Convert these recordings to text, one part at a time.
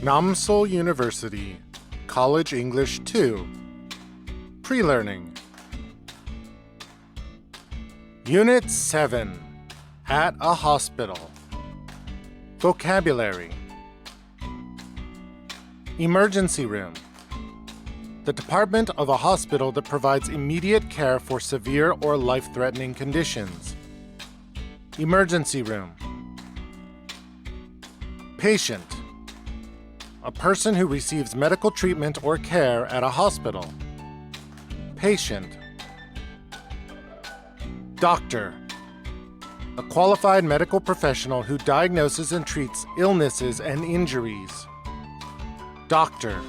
Namseoul University, College English 2, Pre-Learning. Unit 7, At a Hospital. Vocabulary. Emergency room. The department of a hospital that provides immediate care for severe or life-threatening conditions. Emergency room. Patient. A person who receives medical treatment or care at a hospital. Patient. Doctor. A qualified medical professional who diagnoses and treats illnesses and injuries. Doctor.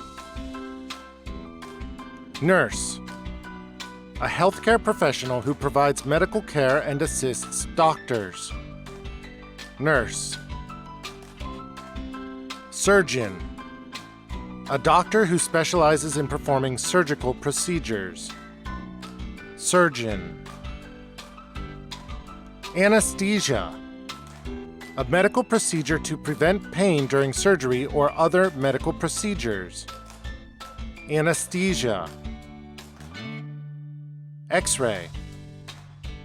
Nurse. A healthcare professional who provides medical care and assists doctors. Nurse. Surgeon. A doctor who specializes in performing surgical procedures. Surgeon. Anesthesia. A medical procedure to prevent pain during surgery or other medical procedures. Anesthesia. X-ray.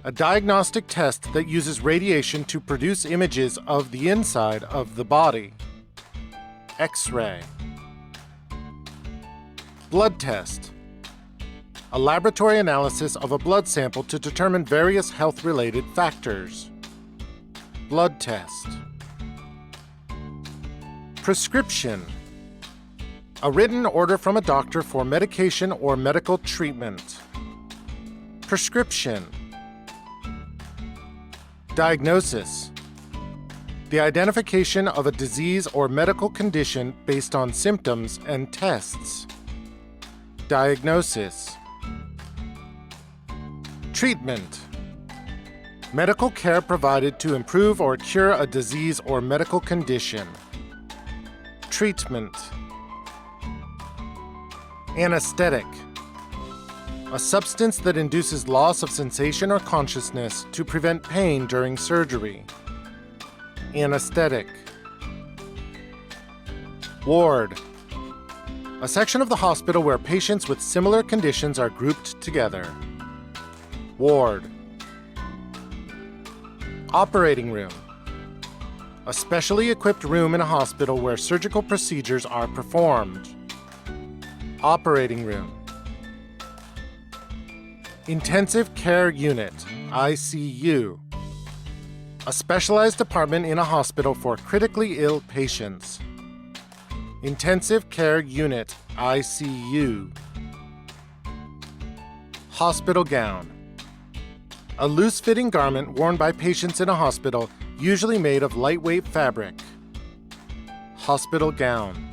A diagnostic test that uses radiation to produce images of the inside of the body. X-ray. Blood test. A laboratory analysis of a blood sample to determine various health-related factors. Blood test. Prescription. A written order from a doctor for medication or medical treatment. Prescription. Diagnosis. The identification of a disease or medical condition based on symptoms and tests. Diagnosis. Treatment. Medical care provided to improve or cure a disease or medical condition. Treatment. Anesthetic. A substance that induces loss of sensation or consciousness to prevent pain during surgery. Anesthetic. Ward. A section of the hospital where patients with similar conditions are grouped together. Ward. Operating room. A specially equipped room in a hospital where surgical procedures are performed. Operating room. Intensive Care Unit, ICU. A specialized department in a hospital for critically ill patients. Intensive Care Unit, ICU. Hospital gown. A loose-fitting garment worn by patients in a hospital, usually made of lightweight fabric. Hospital gown.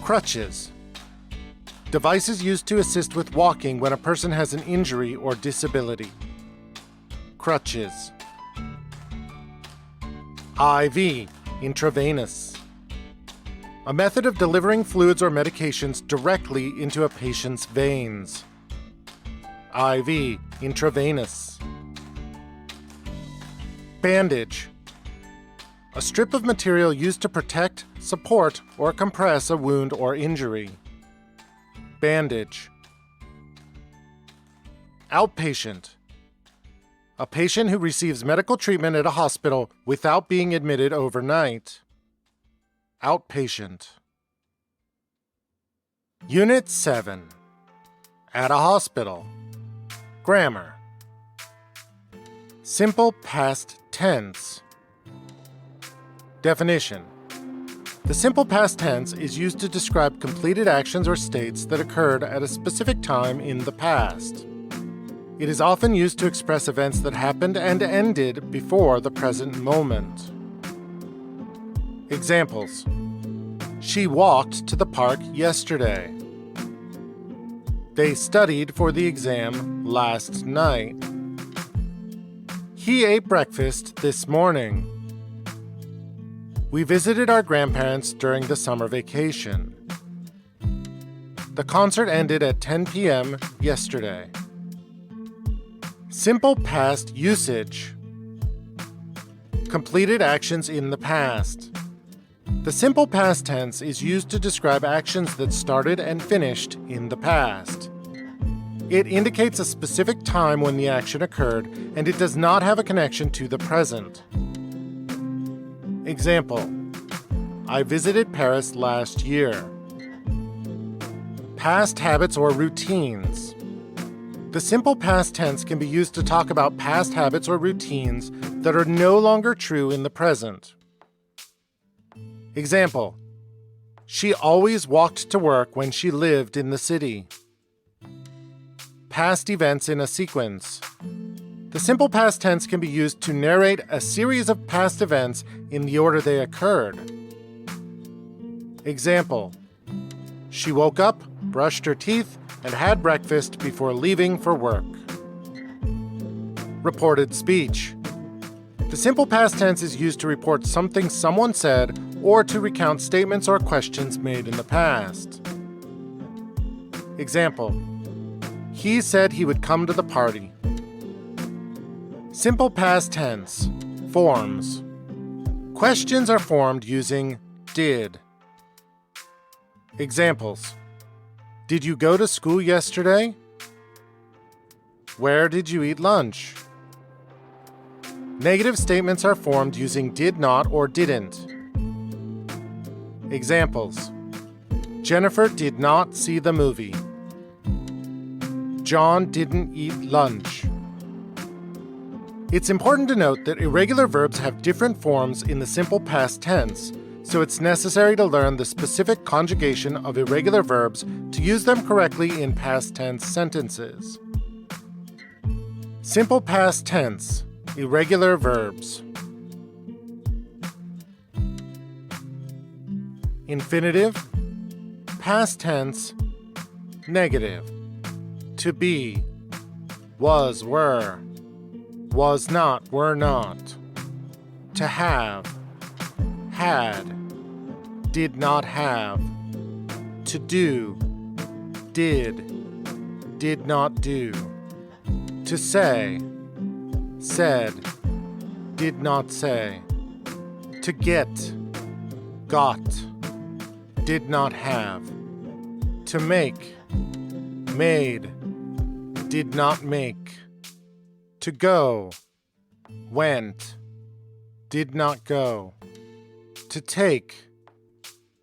Crutches. Devices used to assist with walking when a person has an injury or disability. Crutches. IV, intravenous. A method of delivering fluids or medications directly into a patient's veins. IV, intravenous. Bandage. A strip of material used to protect, support, or compress a wound or injury. Bandage. Outpatient. A patient who receives medical treatment at a hospital without being admitted overnight. Outpatient. Unit 7. At a hospital. Grammar. Simple past tense. Definition. The simple past tense is used to describe completed actions or states that occurred at a specific time in the past. It is often used to express events that happened and ended before the present moment. Examples. She walked to the park yesterday. They studied for the exam last night. He ate breakfast this morning. We visited our grandparents during the summer vacation. The concert ended at 10 p.m. yesterday. Simple past usage. Completed actions in the past. The simple past tense is used to describe actions that started and finished in the past. It indicates a specific time when the action occurred, and it does not have a connection to the present. Example: I visited Paris last year. Past habits or routines. The simple past tense can be used to talk about past habits or routines that are no longer true in the present. Example: she always walked to work when she lived in the city. Past events in a sequence. The simple past tense can be used to narrate a series of past events in the order they occurred. Example: she woke up, brushed her teeth, and had breakfast before leaving for work. Reported speech. The simple past tense is used to report something someone said or to recount statements or questions made in the past. Example: he said he would come to the party. Simple past tense. Forms. Questions are formed using did. Examples: did you go to school yesterday? Where did you eat lunch? Negative statements are formed using did not or didn't. Examples: Jennifer did not see the movie. John didn't eat lunch. It's important to note that irregular verbs have different forms in the simple past tense, so it's necessary to learn the specific conjugation of irregular verbs to use them correctly in past tense sentences. Simple past tense. Irregular verbs. Infinitive. Past tense. Negative. To be. Was, were. Was not, were not. To have. Had. Did not have. To do. Did not do. To say. Said. Did not say. To get. Got. Did not have. To make. Made. Did not make. To go. Went. Did not go. To take.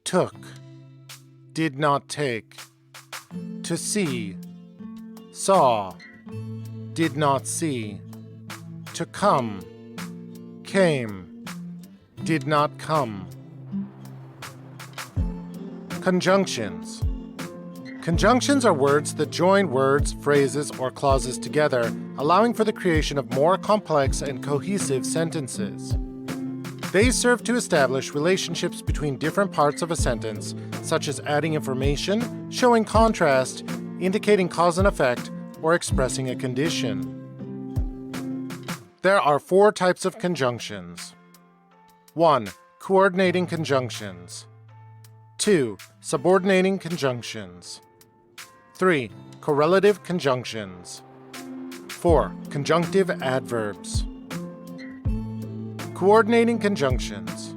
Took. Did not take. To see. Saw. Did not see. To come. Came. Did not come. Conjunctions. Conjunctions are words that join words, phrases, or clauses together, allowing for the creation of more complex and cohesive sentences. They serve to establish relationships between different parts of a sentence, such as adding information, showing contrast, indicating cause and effect, or expressing a condition. There are 4 types of conjunctions. 1. Coordinating conjunctions. 2. Subordinating conjunctions. 3. Correlative conjunctions. 4. Conjunctive adverbs. Coordinating conjunctions.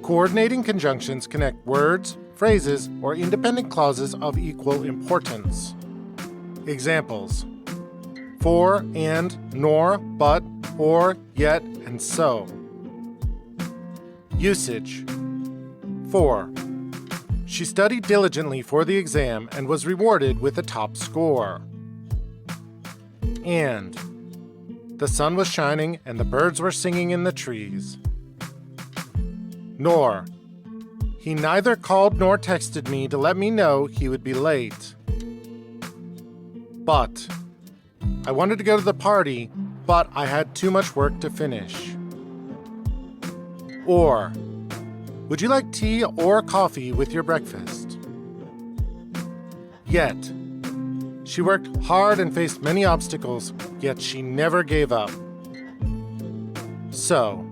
Coordinating conjunctions connect words, phrases, or independent clauses of equal importance. Examples: for, and, nor, but, or, yet, and so. Usage. For. She studied diligently for the exam and was rewarded with a top score. And. The sun was shining and the birds were singing in the trees. Nor. He neither called nor texted me to let me know he would be late. But. I wanted to go to the party, but I had too much work to finish. Or. Would you like tea or coffee with your breakfast? Yet. She worked hard and faced many obstacles, yet she never gave up. So.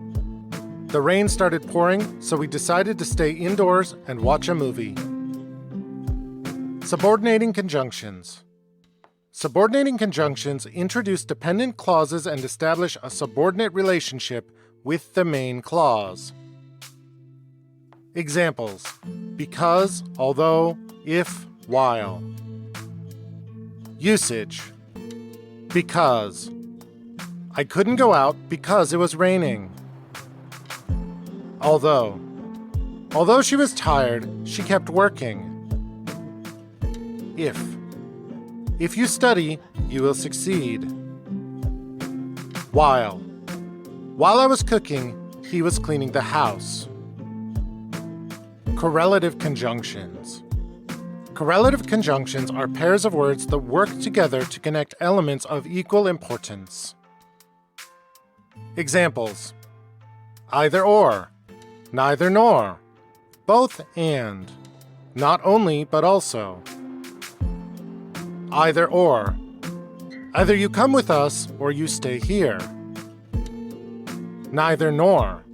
The rain started pouring, so we decided to stay indoors and watch a movie. Subordinating conjunctions. Subordinating conjunctions introduce dependent clauses and establish a subordinate relationship with the main clause. Examples: because, although, if, while. Usage: because. I couldn't go out because it was raining. Although. Although she was tired, she kept working. If. If you study, you will succeed. While. While I was cooking, he was cleaning the house. Correlative conjunctions. Correlative conjunctions are pairs of words that work together to connect elements of equal importance. Examples: either or, neither nor, both and, not only but also. Either or. Either you come with us or you stay here. Neither nor.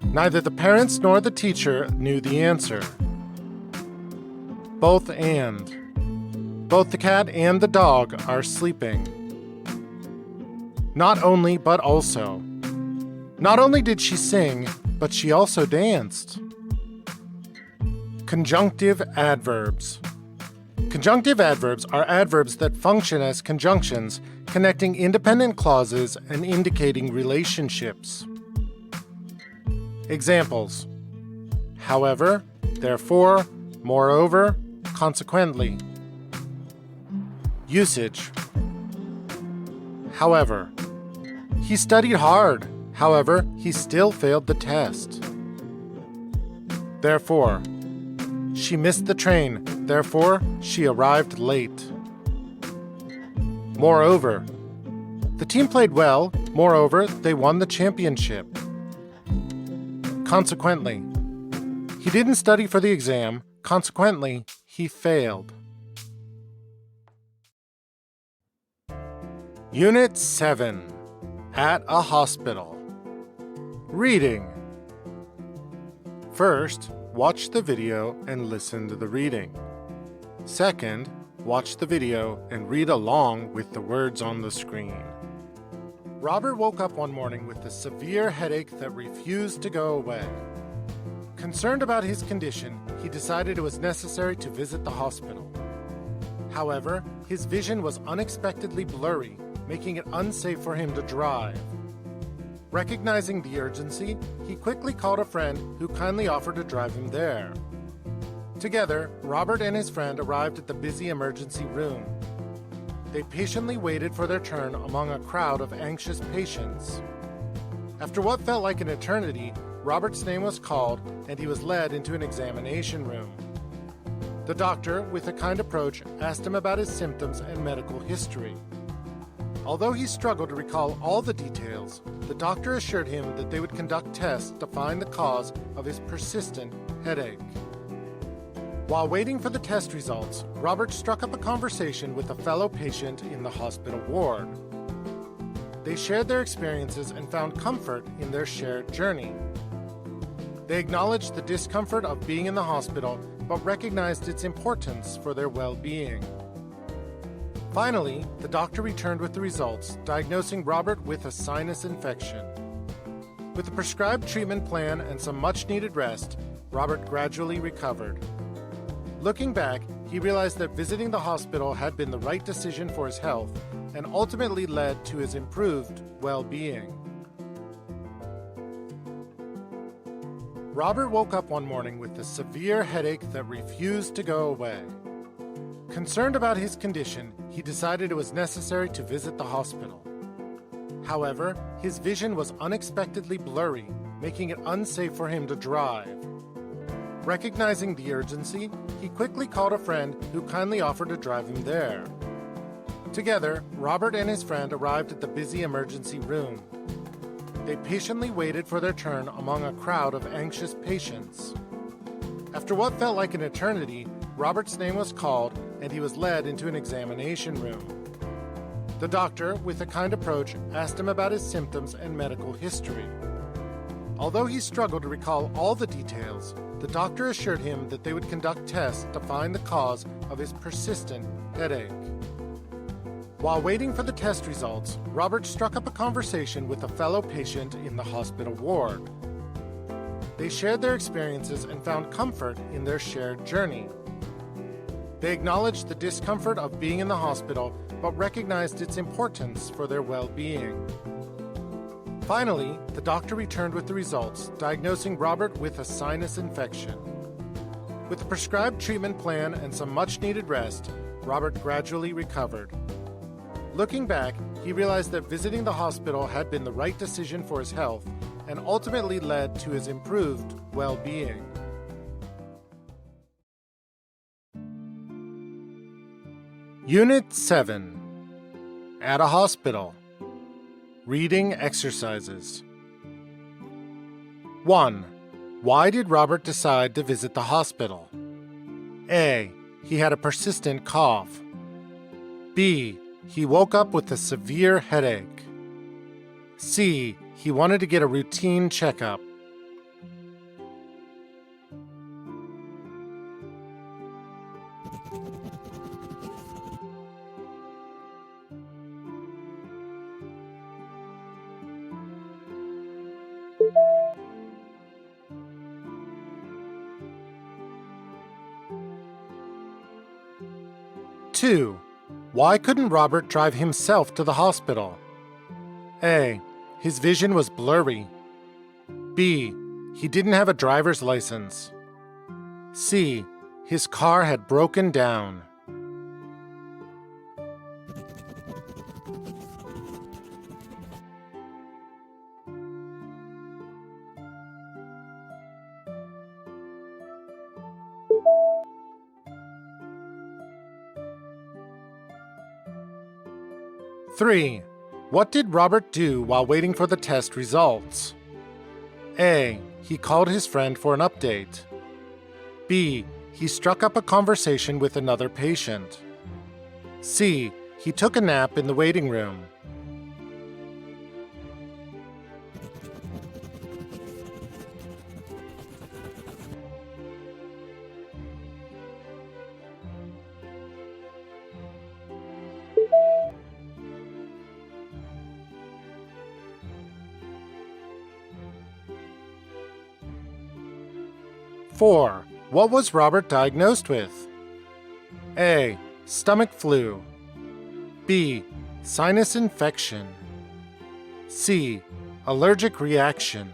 Neither the parents nor the teacher knew the answer. Both and. Both the cat and the dog are sleeping. Not only but also. Not only did she sing, but she also danced. Conjunctive adverbs. Conjunctive adverbs are adverbs that function as conjunctions, connecting independent clauses and indicating relationships. Examples: however, therefore, moreover, consequently. Usage: however. He studied hard. However, he still failed the test. Therefore. She missed the train. Therefore, she arrived late. Moreover. The team played well. Moreover, they won the championship. Consequently. He didn't study for the exam. Consequently, he failed. Unit 7. At a hospital. Reading. First, watch the video and listen to the reading. Second, watch the video and read along with the words on the screen. Robert woke up one morning with a severe headache that refused to go away. Concerned about his condition, he decided it was necessary to visit the hospital. However, his vision was unexpectedly blurry, making it unsafe for him to drive. Recognizing the urgency, he quickly called a friend who kindly offered to drive him there. Together, Robert and his friend arrived at the busy emergency room. They patiently waited for their turn among a crowd of anxious patients. After what felt like an eternity, Robert's name was called and he was led into an examination room. The doctor, with a kind approach, asked him about his symptoms and medical history. Although he struggled to recall all the details, the doctor assured him that they would conduct tests to find the cause of his persistent headache. While waiting for the test results, Robert struck up a conversation with a fellow patient in the hospital ward. They shared their experiences and found comfort in their shared journey. They acknowledged the discomfort of being in the hospital, but recognized its importance for their well-being. Finally, the doctor returned with the results, diagnosing Robert with a sinus infection. With a prescribed treatment plan and some much-needed rest, Robert gradually recovered. Looking back, he realized that visiting the hospital had been the right decision for his health and ultimately led to his improved well-being. Robert woke up one morning with a severe headache that refused to go away. Concerned about his condition, he decided it was necessary to visit the hospital. However, his vision was unexpectedly blurry, making it unsafe for him to drive. Recognizing the urgency, he quickly called a friend who kindly offered to drive him there. Together, Robert and his friend arrived at the busy emergency room. They patiently waited for their turn among a crowd of anxious patients. After what felt like an eternity, Robert's name was called and he was led into an examination room. The doctor, with a kind approach, asked him about his symptoms and medical history. Although he struggled to recall all the details, the doctor assured him that they would conduct tests to find the cause of his persistent headache. While waiting for the test results, Robert struck up a conversation with a fellow patient in the hospital ward. They They shared their experiences and found comfort in their shared journey. They acknowledged the discomfort of being in the hospital, but recognized its importance for their well-being. Finally, the doctor returned with the results, diagnosing Robert with a sinus infection. With a prescribed treatment plan and some much-needed rest, Robert gradually recovered. Looking back, he realized that visiting the hospital had been the right decision for his health and ultimately led to his improved well-being. Unit 7. At a hospital. Reading exercises. 1. Why did Robert decide to visit the hospital? A. He had a persistent cough. B. He woke up with a severe headache. C. He wanted to get a routine checkup. Two. Why couldn't Robert drive himself to the hospital? A. His vision was blurry. B. He didn't have a driver's license. C. His car had broken down. Three. What did Robert do while waiting for the test results? A. He called his friend for an update. B. He struck up a conversation with another patient. C. He took a nap in the waiting room. Four. What was Robert diagnosed with? A. Stomach flu. B. Sinus infection. C. Allergic reaction.